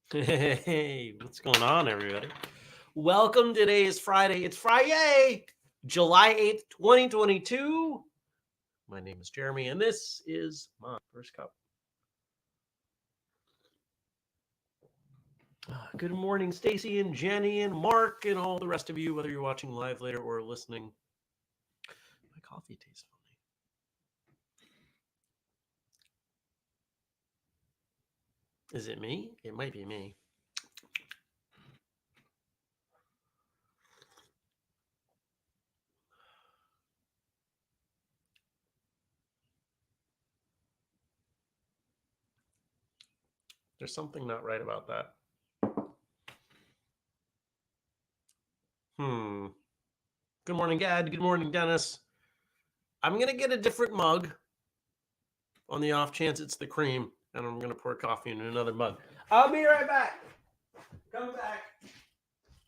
Hey, what's going on, everybody? Welcome. Today is Friday. It's Fri-YAYYYYYYY, July 8th, 2022. My name is Jeremy, and this is my first cup. Good morning, Stacy and Jenny and Mark and all the rest of you, whether you're watching live later or listening. My coffee tastes funny. Is it me? It might be me. There's something not right about that. Good morning, Gad. Good morning, Dennis. I'm going to get a different mug on the off chance it's the cream, and I'm going to pour coffee in another mug. I'll be right back. Come back.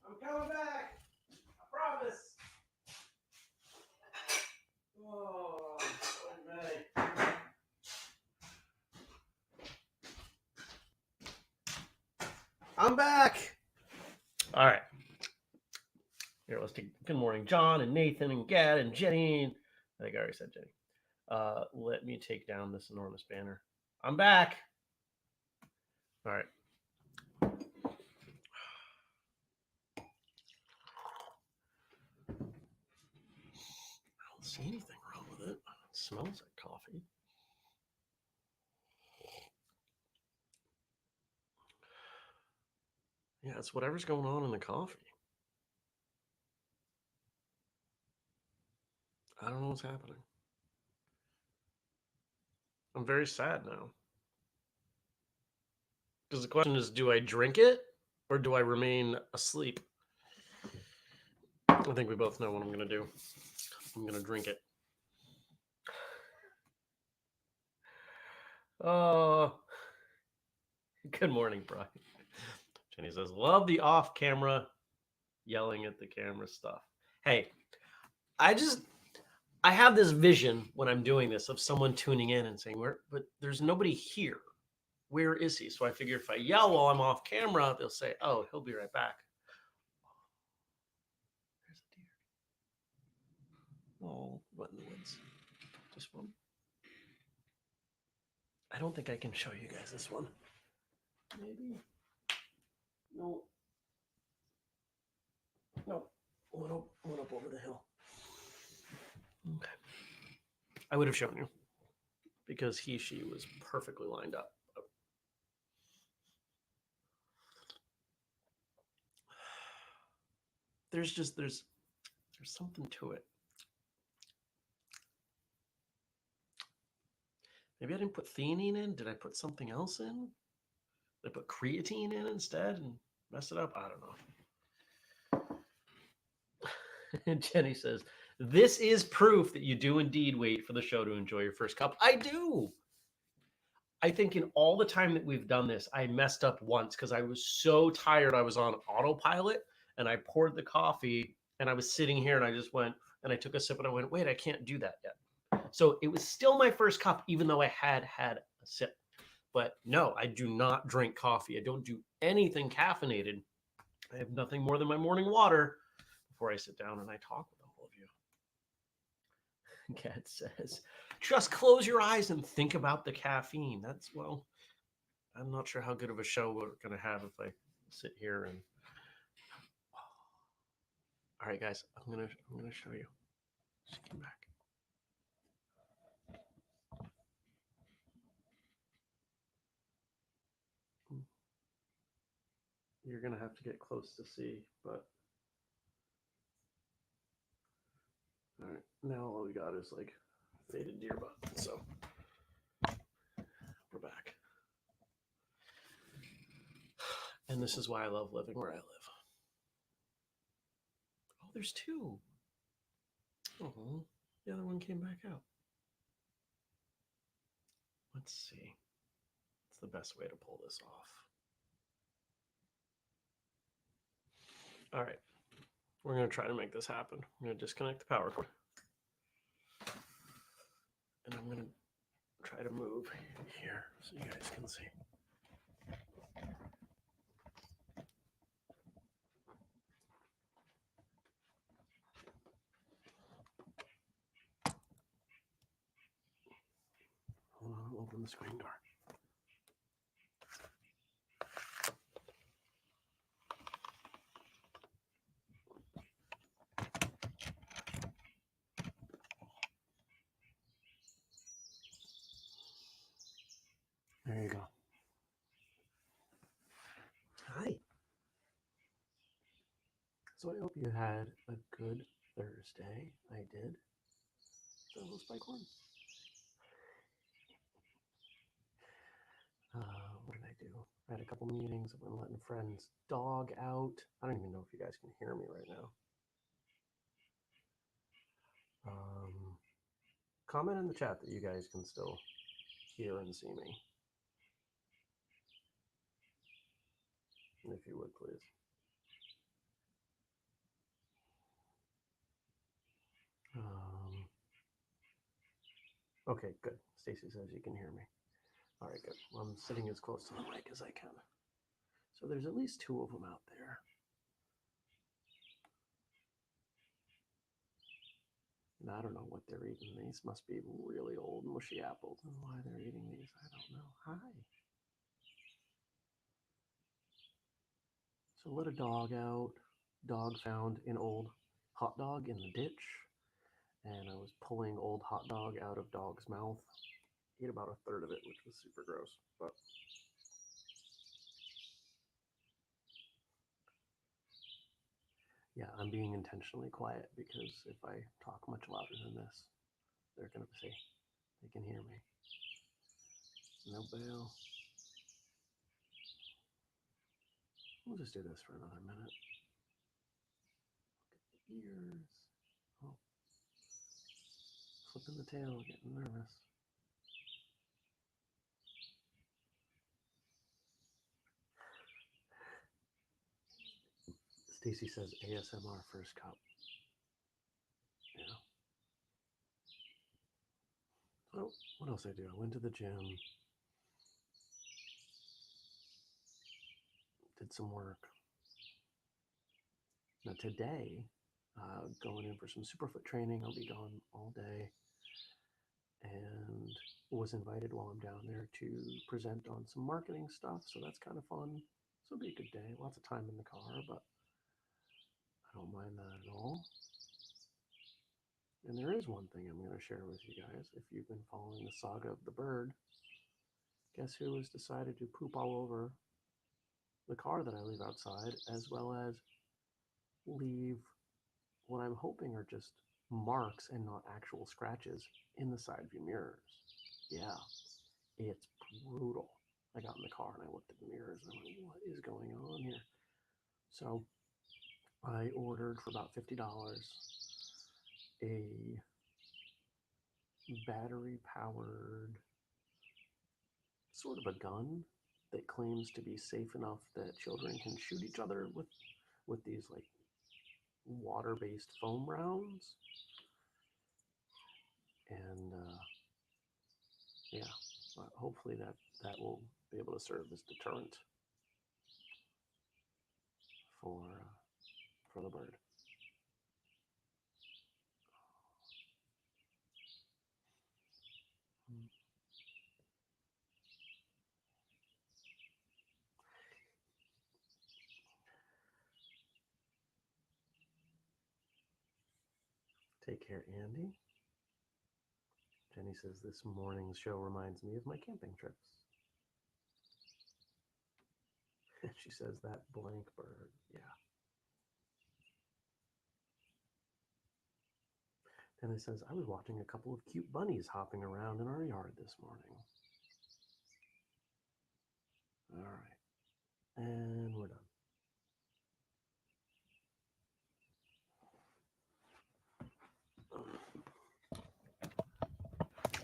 I'm coming back. I promise. Oh, okay. I'm back. All right. Here, let's take good morning, John and Nathan and Gad and Jenny. I think I already said Jenny. Let me take down this enormous banner. I'm back. All right. I don't see anything wrong with it. It smells like coffee. Yeah, it's whatever's going on in the coffee. I don't know what's happening. I'm very sad now. Because the question is, do I drink it or do I remain asleep? I think we both know what I'm going to do. I'm going to drink it. Oh, good morning, Brian. Jenny says, love the off-camera yelling at the camera stuff. Hey, I have this vision when I'm doing this of someone tuning in and saying, but there's nobody here. Where is he? So I figure if I yell while I'm off camera, they'll say, oh, he'll be right back. There's a deer. Oh, what in the woods? Just one. I don't think I can show you guys this one. Maybe. No. No. One up over the hill. Okay. I would have shown you because she was perfectly lined up. There's something to it. Maybe I didn't put theanine in. Did I put something else in? Did I put creatine in instead and mess it up? I don't know. Jenny says, this is proof that you do indeed wait for the show to enjoy your first cup. I do. I think in all the time that we've done this, I messed up once because I was so tired. I was on autopilot and I poured the coffee and I was sitting here and I just went and I took a sip and I went, wait, I can't do that yet. So it was still my first cup, even though I had a sip. But no, I do not drink coffee. I don't do anything caffeinated. I have nothing more than my morning water before I sit down and I talk with all of you. Kat says, just close your eyes and think about the caffeine. Well, I'm not sure how good of a show we're going to have if I sit here and... All right, guys, I'm going to show you. She came back. You're going to have to get close to see, but... All right, now all we got is like faded deer butt. So we're back. And this is why I love living where I live. Oh, there's two. Oh, the other one came back out. Let's see. What's the best way to pull this off? All right. We're going to try to make this happen. I'm going to disconnect the power cord. And I'm going to try to move here so you guys can see. Hold on, I'll open the screen door. There you go. Hi. So I hope you had a good Thursday. I did. Is that a little spike one? What did I do? I had a couple meetings. I've been letting friends' dog out. I don't even know if you guys can hear me right now. Comment in the chat that you guys can still hear and see me. If you would, please. Okay, good. Stacy says you can hear me. All right, good. Well, I'm sitting as close to the mic as I can. So there's at least two of them out there. And I don't know what they're eating. These must be really old mushy apples. And why they're eating these, I don't know. Hi. So let a dog out. Dog found an old hot dog in the ditch. And I was pulling old hot dog out of dog's mouth. Ate about a third of it, which was super gross. But yeah, I'm being intentionally quiet because if I talk much louder than this, they're going to see. They can hear me. No bail. We'll just do this for another minute. Look at the ears. Oh. Flipping the tail, getting nervous. Stacy says ASMR first cup. Yeah. So what else I do? I went to the gym. Did some work. Now today, going in for some Superfoot training. I'll be gone all day. And was invited while I'm down there to present on some marketing stuff. So that's kind of fun. So it'll be a good day. Lots of time in the car, but I don't mind that at all. And there is one thing I'm going to share with you guys. If you've been following the saga of the bird, guess who has decided to poop all over the car that I leave outside, as well as leave what I'm hoping are just marks and not actual scratches in the side view mirrors. Yeah, it's brutal. I got in the car and I looked at the mirrors and I went, what is going on here? So I ordered for about $50 a battery powered sort of a gun that claims to be safe enough that children can shoot each other with these like water-based foam rounds. And yeah, hopefully that will be able to serve as deterrent for the bird. Take care, Andy. Jenny says this morning's show reminds me of my camping trips. She says that blank bird. Yeah. And it says, I was watching a couple of cute bunnies hopping around in our yard this morning. All right. And we're done.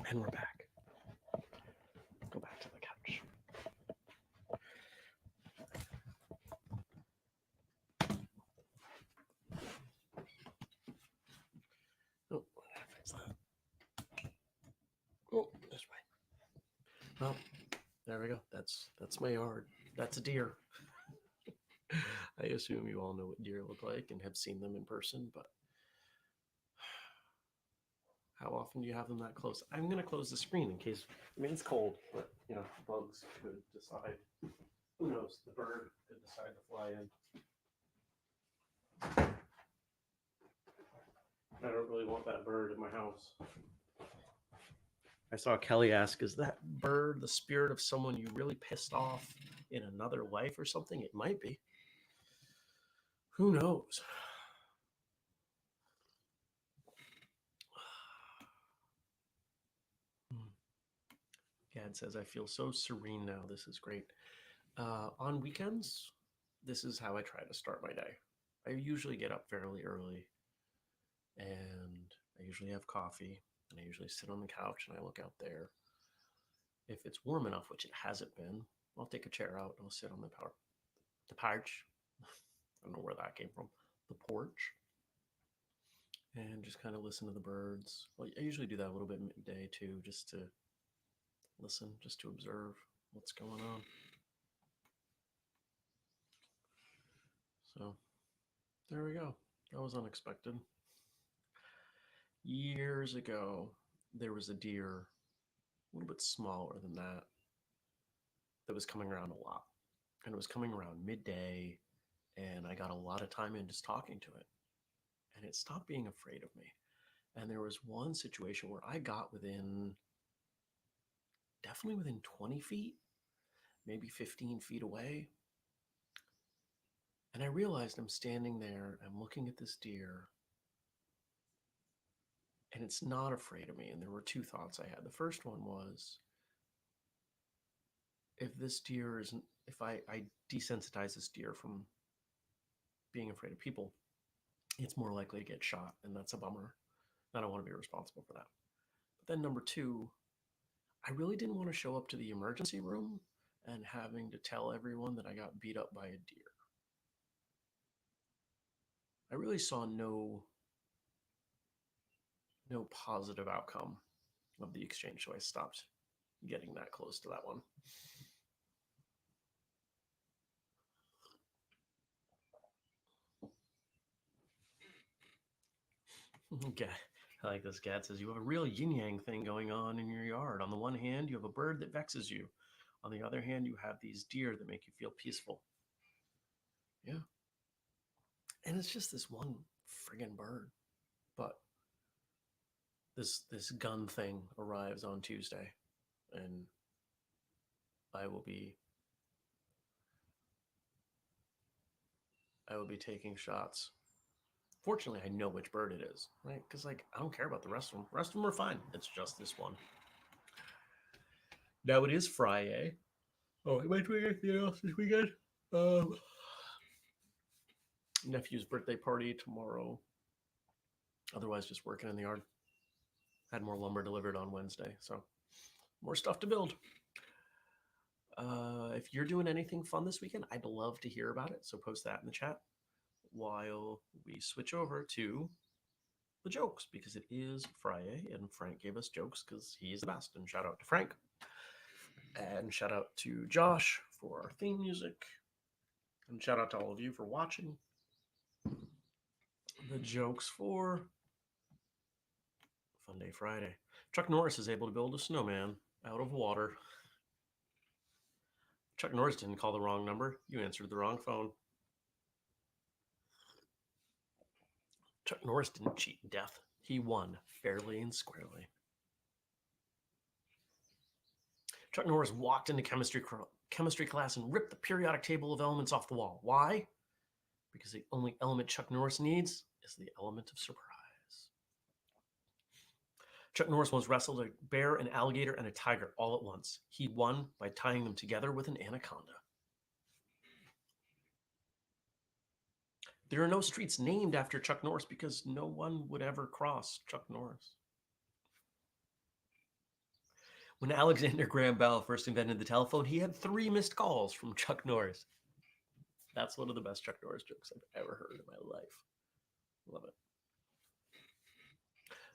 And we're back. Go back to the couch. Oh, fix that. Oh, this way. Well, there we go. That's my yard. That's a deer. I assume you all know what deer look like and have seen them in person, but how often do you have them that close? I'm going to close the screen in case, I mean, it's cold, but, you know, bugs could decide. Who knows? The bird could decide to fly in. I don't really want that bird in my house. I saw Kelly ask, is that bird the spirit of someone you really pissed off in another life or something? It might be. Who knows? Gad says, I feel so serene now. This is great. On weekends, this is how I try to start my day. I usually get up fairly early and I usually have coffee and I usually sit on the couch and I look out there. If it's warm enough, which it hasn't been, I'll take a chair out and I'll sit on the porch. I don't know where that came from. The porch. And just kind of listen to the birds. Well, I usually do that a little bit midday too, just to listen, just to observe what's going on. So there we go. That was unexpected. Years ago, there was a deer, a little bit smaller than that was coming around a lot. And it was coming around midday, and I got a lot of time in just talking to it. And it stopped being afraid of me. And there was one situation where I got definitely within 20 feet, maybe 15 feet away. And I realized I'm standing there, I'm looking at this deer, and it's not afraid of me. And there were two thoughts I had. The first one was, if I desensitize this deer from being afraid of people, it's more likely to get shot, and that's a bummer. I don't want to be responsible for that. But then number two, I really didn't want to show up to the emergency room and having to tell everyone that I got beat up by a deer. I really saw no positive outcome of the exchange, so I stopped getting that close to that one. Okay. I like this. Gad says, you have a real yin-yang thing going on in your yard. On the one hand, you have a bird that vexes you. On the other hand, you have these deer that make you feel peaceful. Yeah. And it's just this one friggin' bird. But this gun thing arrives on Tuesday, and I will be taking shots. Fortunately, I know which bird it is, right? Because, like, I don't care about the rest of them. The rest of them are fine. It's just this one. Now, it is Fri-YAYYYYYYY. Oh, am I doing anything else this weekend? Nephew's birthday party tomorrow. Otherwise, just working in the yard. Had more lumber delivered on Wednesday, so more stuff to build. If you're doing anything fun this weekend, I'd love to hear about it. So post that in the chat while we switch over to the jokes, because it is Friday and Frank gave us jokes because he's the best. And shout out to Frank. And shout out to Josh for our theme music. And shout out to all of you for watching. The jokes for Funday Friday. Chuck Norris is able to build a snowman out of water. Chuck Norris didn't call the wrong number. You answered the wrong phone. Chuck Norris didn't cheat death. He won fairly and squarely. Chuck Norris walked into chemistry class and ripped the periodic table of elements off the wall. Why? Because the only element Chuck Norris needs is the element of surprise. Chuck Norris once wrestled a bear, an alligator, and a tiger all at once. He won by tying them together with an anaconda. There are no streets named after Chuck Norris because no one would ever cross Chuck Norris. When Alexander Graham Bell first invented the telephone, he had 3 missed calls from Chuck Norris. That's one of the best Chuck Norris jokes I've ever heard in my life. Love it.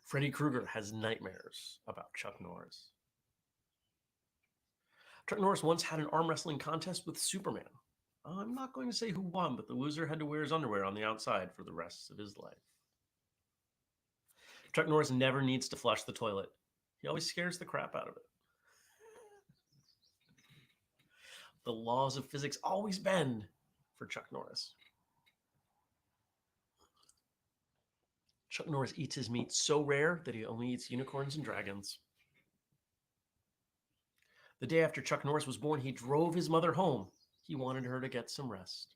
Freddy Krueger has nightmares about Chuck Norris. Chuck Norris once had an arm wrestling contest with Superman. I'm not going to say who won, but the loser had to wear his underwear on the outside for the rest of his life. Chuck Norris never needs to flush the toilet. He always scares the crap out of it. The laws of physics always bend for Chuck Norris. Chuck Norris eats his meat so rare that he only eats unicorns and dragons. The day after Chuck Norris was born, he drove his mother home. He wanted her to get some rest.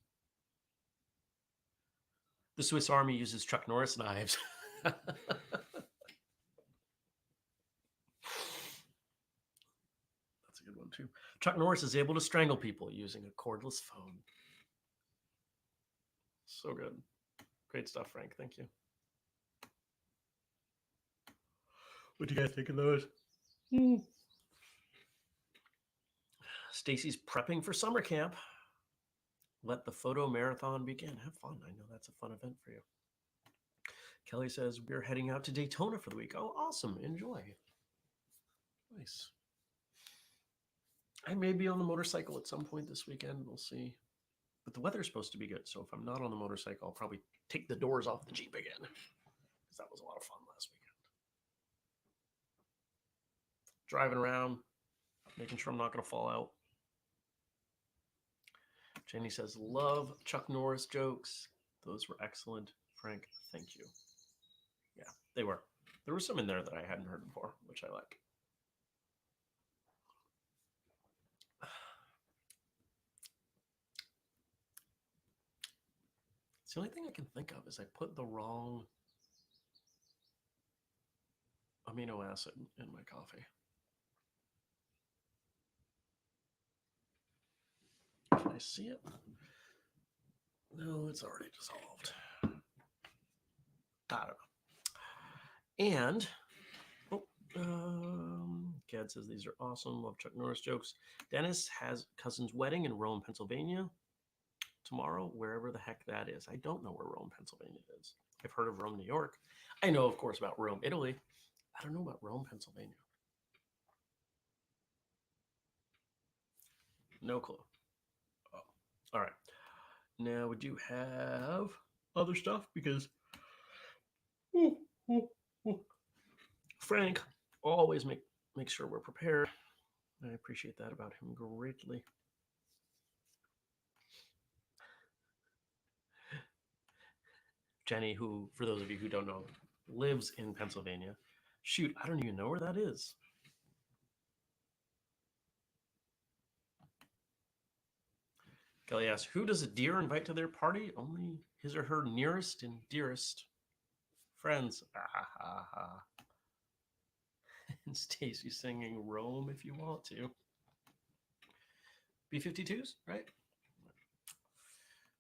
The Swiss Army uses Chuck Norris knives. That's a good one, too. Chuck Norris is able to strangle people using a cordless phone. So good. Great stuff, Frank. Thank you. What do you guys think of those? Stacy's prepping for summer camp. Let the photo marathon begin. Have fun. I know that's a fun event for you. Kelly says we're heading out to Daytona for the week. Oh, awesome. Enjoy. Nice. I may be on the motorcycle at some point this weekend. We'll see. But the weather's supposed to be good. So if I'm not on the motorcycle, I'll probably take the doors off the Jeep again. Because that was a lot of fun last weekend. Driving around, making sure I'm not going to fall out. Jenny says, love Chuck Norris jokes. Those were excellent. Frank, thank you. Yeah, they were. There were some in there that I hadn't heard before, which I like. It's the only thing I can think of is I put the wrong amino acid in my coffee. Can I see it? No, it's already dissolved. I don't know. And Gad says these are awesome. Love Chuck Norris jokes. Dennis has cousin's wedding in Rome, Pennsylvania tomorrow, wherever the heck that is. I don't know where Rome, Pennsylvania is. I've heard of Rome, New York. I know, of course, about Rome, Italy. I don't know about Rome, Pennsylvania. No clue. Oh, all right. Now we do have other stuff because Frank always make sure we're prepared. I appreciate that about him greatly. Jenny, who, for those of you who don't know, lives in Pennsylvania. Shoot, I don't even know where that is. Kelly asks, who does a deer invite to their party? Only his or her nearest and dearest friends. And Stacy singing Rome if you want to. B-52s, right?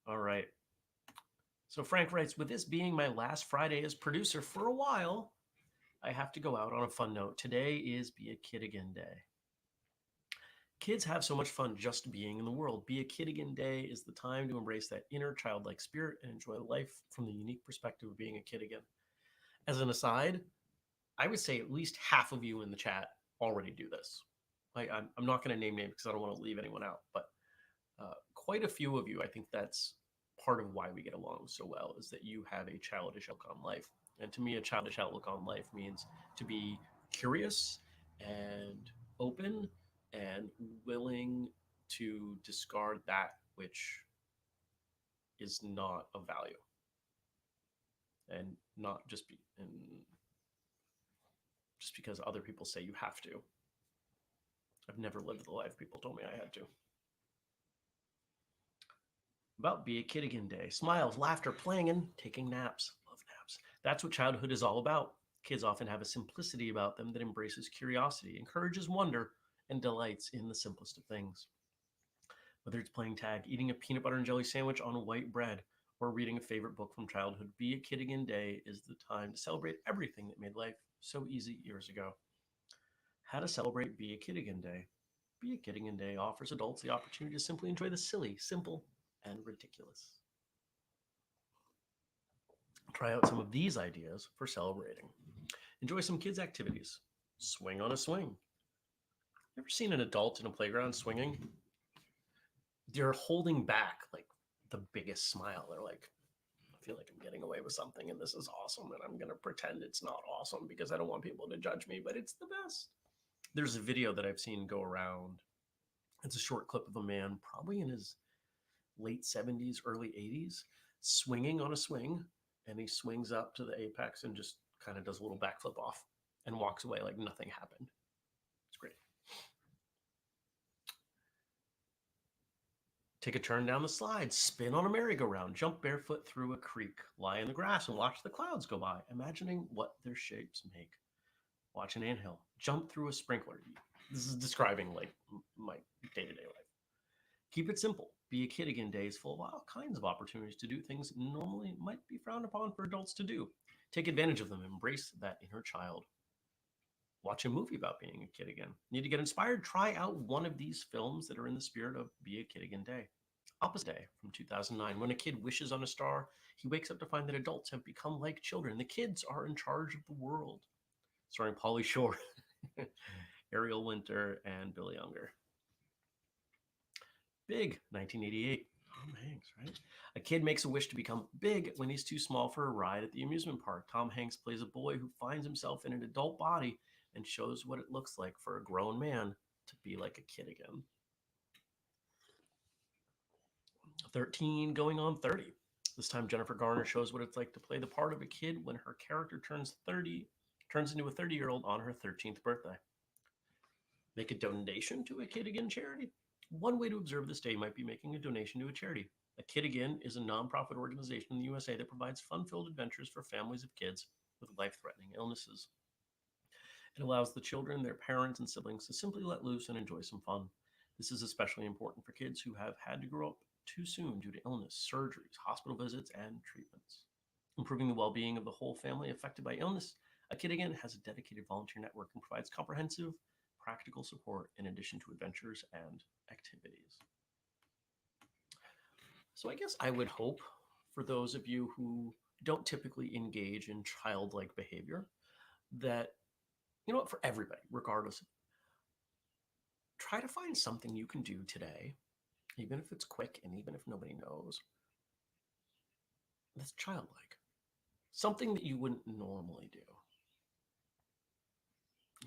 All right. So Frank writes, with this being my last Friday as producer for a while, I have to go out on a fun note. Today is Be a Kid Again Day. Kids have so much fun just being in the world. Be a Kid Again Day is the time to embrace that inner childlike spirit and enjoy life from the unique perspective of being a kid again. As an aside, I would say at least half of you in the chat already do this. I'm not going to name names because I don't want to leave anyone out, but quite a few of you, I think that's part of why we get along so well, is that you have a childish outlook on life. And to me, a childish outlook on life means to be curious and open and willing to discard that which is not of value, and not just because other people say you have to. I've never lived the life people told me I had to. About Be a Kid Again Day. Smiles, laughter, playing, and taking naps. Love naps. That's what childhood is all about. Kids often have a simplicity about them that embraces curiosity, encourages wonder, and delights in the simplest of things. Whether it's playing tag, eating a peanut butter and jelly sandwich on white bread, or reading a favorite book from childhood, Be a Kid Again Day is the time to celebrate everything that made life so easy years ago. How to celebrate Be a Kid Again Day? Be a Kid Again Day offers adults the opportunity to simply enjoy the silly, simple, and ridiculous. Try out some of these ideas for celebrating. Enjoy some kids' activities. Swing on a swing. Ever seen an adult in a playground swinging? They're holding back like the biggest smile. They're like, I feel like I'm getting away with something and this is awesome. And I'm going to pretend it's not awesome because I don't want people to judge me, but it's the best. There's a video that I've seen go around. It's a short clip of a man, probably in his late 70s, early 80s, swinging on a swing. And he swings up to the apex and just kind of does a little backflip off and walks away like nothing happened. It's great. Take a turn down the slide, spin on a merry-go-round, jump barefoot through a creek, lie in the grass and watch the clouds go by, imagining what their shapes make. Watch an anthill, jump through a sprinkler. This is describing like my day-to-day life. Keep it simple. Be a Kid Again Day is full of all kinds of opportunities to do things normally might be frowned upon for adults to do. Take advantage of them. Embrace that inner child. Watch a movie about being a kid again. Need to get inspired? Try out one of these films that are in the spirit of Be a Kid Again Day. Opposite Day from 2009. When a kid wishes on a star, he wakes up to find that adults have become like children. The kids are in charge of the world. Starring Pauly Shore, Ariel Winter, and Billy Younger. Big, 1988. Tom Hanks, right? A kid makes a wish to become big when he's too small for a ride at the amusement park. Tom Hanks plays a boy who finds himself in an adult body and shows what it looks like for a grown man to be like a kid again. 13 going on 30. This time Jennifer Garner shows what it's like to play the part of a kid when her character turns into a 30-year-old on her 13th birthday. Make a donation to a Kid Again charity. One way to observe this day might be making a donation to a charity. A Kid Again is a nonprofit organization in the USA that provides fun-filled adventures for families of kids with life-threatening illnesses. It allows the children, their parents, and siblings to simply let loose and enjoy some fun. This is especially important for kids who have had to grow up too soon due to illness, surgeries, hospital visits, and treatments. Improving the well-being of the whole family affected by illness, A Kid Again has a dedicated volunteer network and provides comprehensive, practical support in addition to adventures and activities. So I guess I would hope for those of you who don't typically engage in childlike behavior that, you know what, for everybody, regardless, try to find something you can do today, even if it's quick and even if nobody knows, that's childlike. Something that you wouldn't normally do.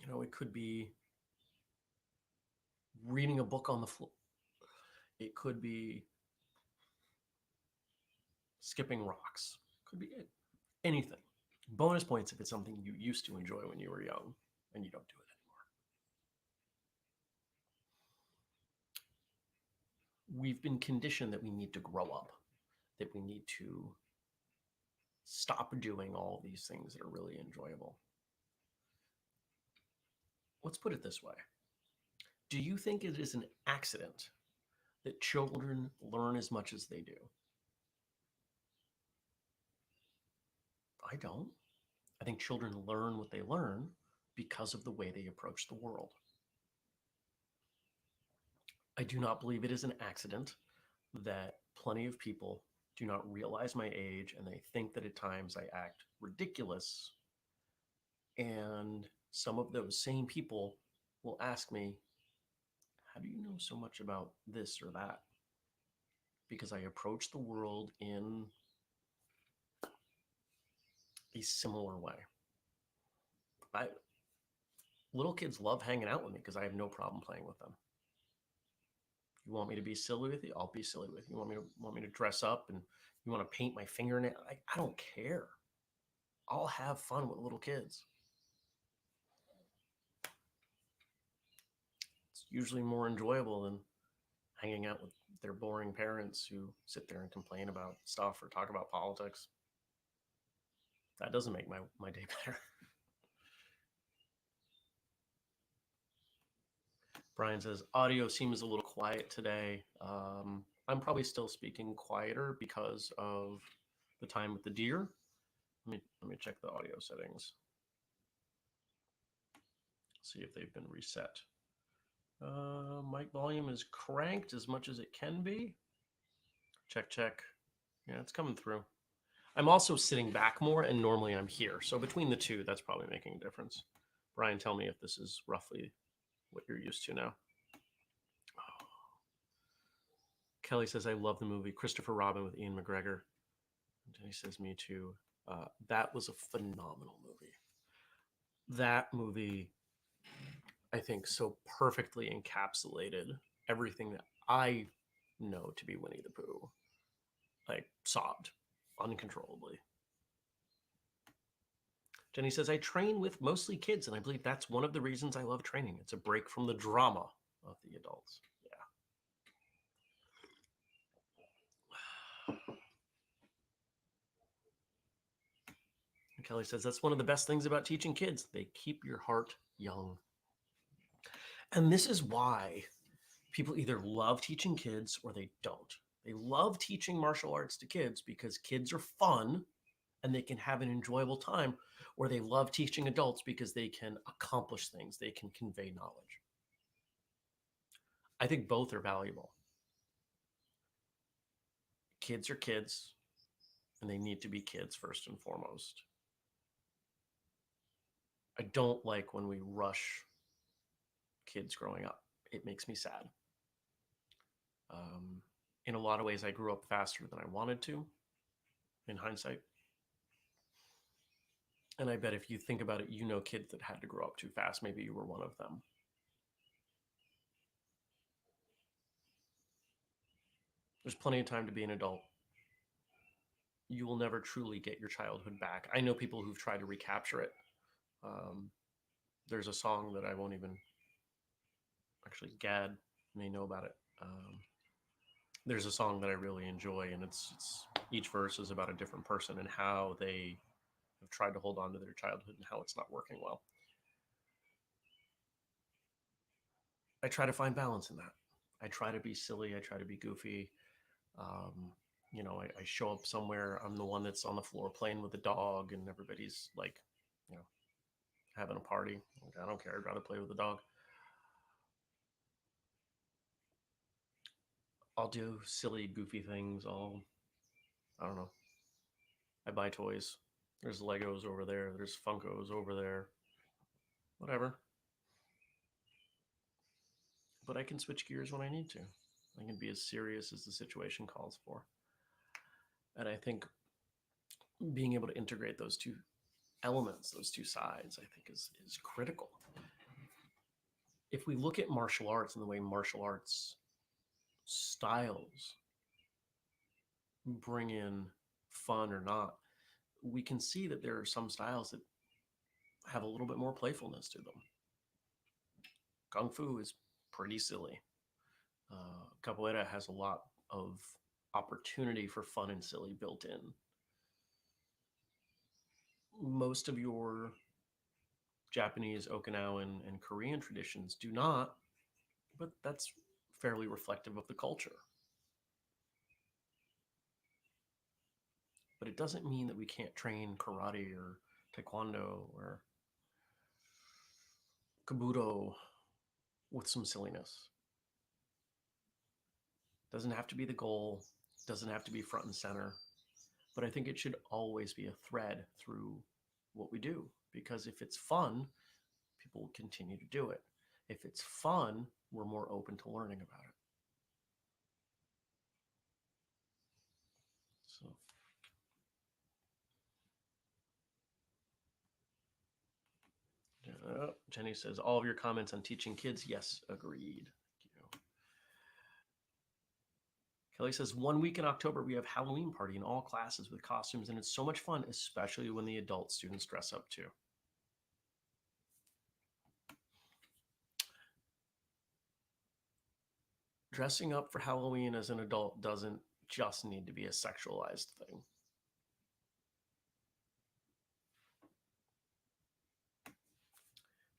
You know, it could be reading a book on the floor. It could be skipping rocks. Could be anything. Bonus points if it's something you used to enjoy when you were young and you don't do it anymore. We've been conditioned that we need to grow up, that we need to stop doing all these things that are really enjoyable. Let's put it this way. Do you think it is an accident that children learn as much as they do? I don't. I think children learn what they learn because of the way they approach the world. I do not believe it is an accident that plenty of people do not realize my age and they think that at times I act ridiculous. And some of those same people will ask me, how do you know so much about this or that? Because I approach the world in a similar way. Little kids love hanging out with me because I have no problem playing with them. You want me to be silly with you? I'll be silly with you. You want me to dress up and you want to paint my fingernail? I don't care. I'll have fun with little kids. It's usually more enjoyable than hanging out with their boring parents who sit there and complain about stuff or talk about politics. That doesn't make my day better. Brian says, audio seems a little quiet today. I'm probably still speaking quieter because of the time with the deer. Let me check the audio settings. See if they've been reset. Mic volume is cranked as much as it can be. Check, check. Yeah, it's coming through. I'm also sitting back more, and normally I'm here. So between the two, that's probably making a difference. Brian, tell me if this is roughly what you're used to now. Oh. Kelly says, I love the movie Christopher Robin with Ian McGregor. And he says, me too. That was a phenomenal movie. That movie, I think, so perfectly encapsulated everything that I know to be Winnie the Pooh. Like, sobbed uncontrollably. Jenny says, I train with mostly kids, and I believe that's one of the reasons I love training. It's a break from the drama of the adults. Yeah. And Kelly says, that's one of the best things about teaching kids. They keep your heart young. And this is why people either love teaching kids or they don't. They love teaching martial arts to kids because kids are fun and they can have an enjoyable time, or they love teaching adults because they can accomplish things, they can convey knowledge. I think both are valuable. Kids are kids, and they need to be kids first and foremost. I don't like when we rush kids growing up. It makes me sad. In a lot of ways, I grew up faster than I wanted to, in hindsight. And I bet if you think about it, you know kids that had to grow up too fast. Maybe you were one of them. There's plenty of time to be an adult. You will never truly get your childhood back. I know people who've tried to recapture it. There's a song that I won't even, actually, Gad may know about it. There's a song that I really enjoy, and it's each verse is about a different person and how they have tried to hold on to their childhood and how it's not working well. I try to find balance in that. I try to be silly. I try to be goofy. You know, I show up somewhere. I'm the one that's on the floor playing with the dog, and everybody's like, you know, having a party. Like, I don't care. I'd rather play with the dog. I'll do silly, goofy things. I don't know. I buy toys. There's Legos over there. There's Funkos over there. Whatever. But I can switch gears when I need to. I can be as serious as the situation calls for. And I think being able to integrate those two elements, those two sides, I think is critical. If we look at martial arts and the way martial arts styles bring in fun or not, we can see that there are some styles that have a little bit more playfulness to them. Kung Fu is pretty silly. Capoeira has a lot of opportunity for fun and silly built in. Most of your Japanese, Okinawan, and Korean traditions do not, but that's fairly reflective of the culture. But it doesn't mean that we can't train karate or taekwondo or kabuto with some silliness. Doesn't have to be the goal, doesn't have to be front and center, but I think it should always be a thread through what we do, because if it's fun, people will continue to do it. If it's fun, we're more open to learning about it. So Jenny says, all of your comments on teaching kids, yes, agreed. Thank you. Kelly says, 1 week in October, we have Halloween party in all classes with costumes, and it's so much fun, especially when the adult students dress up too. Dressing up for Halloween as an adult doesn't just need to be a sexualized thing.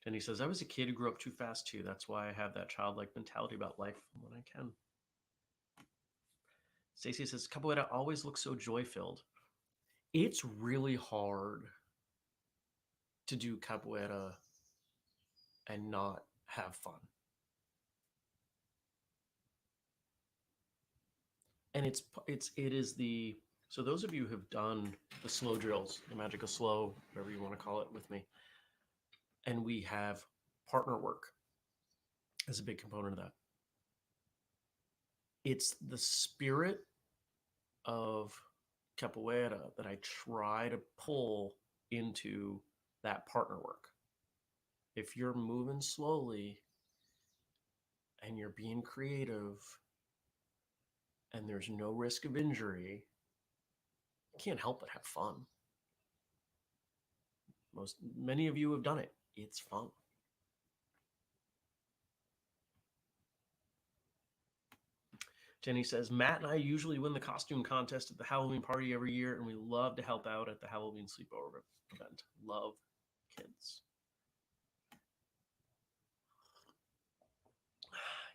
And he says, I was a kid who grew up too fast too. That's why I have that childlike mentality about life when I can. Stacy says, Capoeira always looks so joy-filled. It's really hard to do Capoeira and not have fun. And it is the, so those of you who have done the slow drills, the magical slow, whatever you want to call it with me, and we have partner work as a big component of that. It's the spirit of Capoeira that I try to pull into that partner work. If you're moving slowly and you're being creative and there's no risk of injury, you can't help but have fun. Many of you have done it. It's fun. Jenny says, Matt and I usually win the costume contest at the Halloween party every year, and we love to help out at the Halloween sleepover event. Love kids.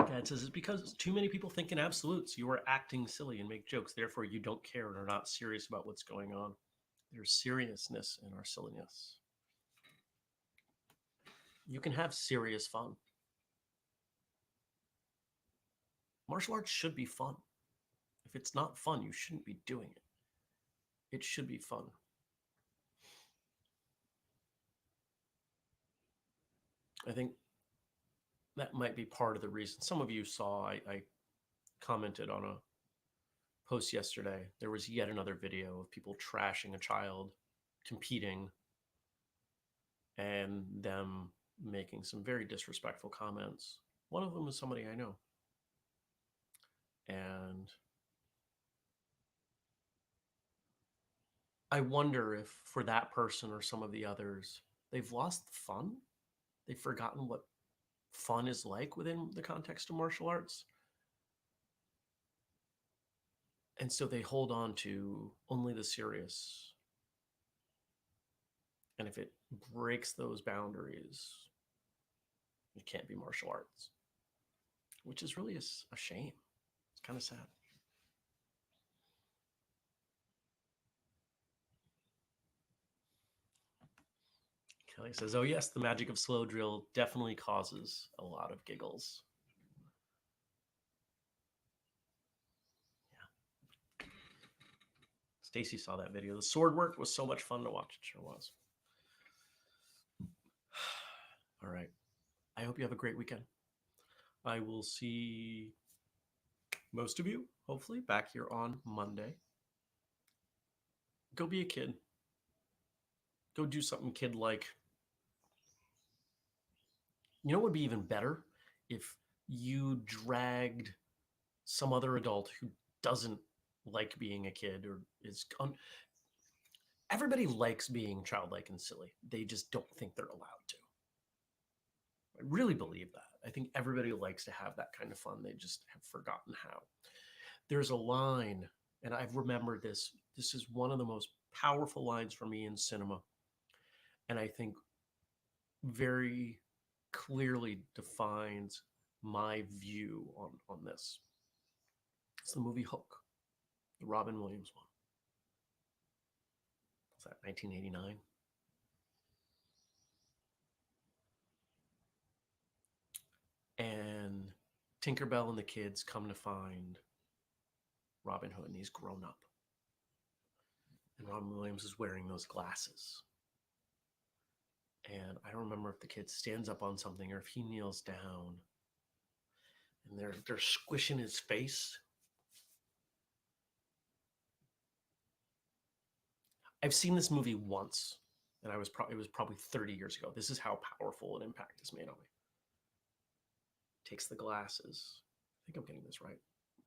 Dad says, it's because too many people think in absolutes. You are acting silly and make jokes. Therefore, you don't care and are not serious about what's going on. There's seriousness in our silliness. You can have serious fun. Martial arts should be fun. If it's not fun, you shouldn't be doing it. It should be fun. I think that might be part of the reason. Some of you saw, I commented on a post yesterday. There was yet another video of people trashing a child competing and them making some very disrespectful comments. One of them is somebody I know. And I wonder if for that person or some of the others, they've lost the fun. They've forgotten what fun is like within the context of martial arts. And so they hold on to only the serious. And if it breaks those boundaries, it can't be martial arts, which is really a shame. It's kind of sad. Kelly says, oh yes, the magic of slow drill definitely causes a lot of giggles. Yeah. Stacy saw that video. The sword work was so much fun to watch. It sure was. All right. I hope you have a great weekend. I will see most of you, hopefully, back here on Monday. Go be a kid. Go do something kid-like. You know what would be even better? If you dragged some other adult who doesn't like being a kid or is... Everybody likes being childlike and silly. They just don't think they're allowed to. I really believe that. I think everybody likes to have that kind of fun. They just have forgotten how. There's a line, and I've remembered this. This is one of the most powerful lines for me in cinema. And I think very clearly defines my view on this. It's the movie Hook, the Robin Williams one. Was that 1989? And Tinkerbell and the kids come to find Robin Hood, and he's grown up. And Robin Williams is wearing those glasses. And I don't remember if the kid stands up on something or if he kneels down. And they're squishing his face. I've seen this movie once, and it was probably 30 years ago. This is how powerful an impact is made on me. Takes the glasses, I think I'm getting this right,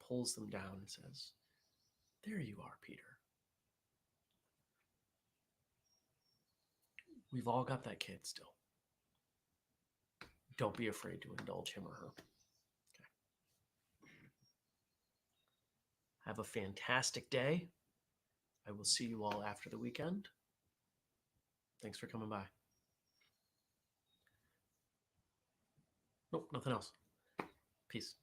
pulls them down and says, there you are, Peter. We've all got that kid still. Don't be afraid to indulge him or her. Okay. Have a fantastic day. I will see you all after the weekend. Thanks for coming by. Nope, nothing else. Peace.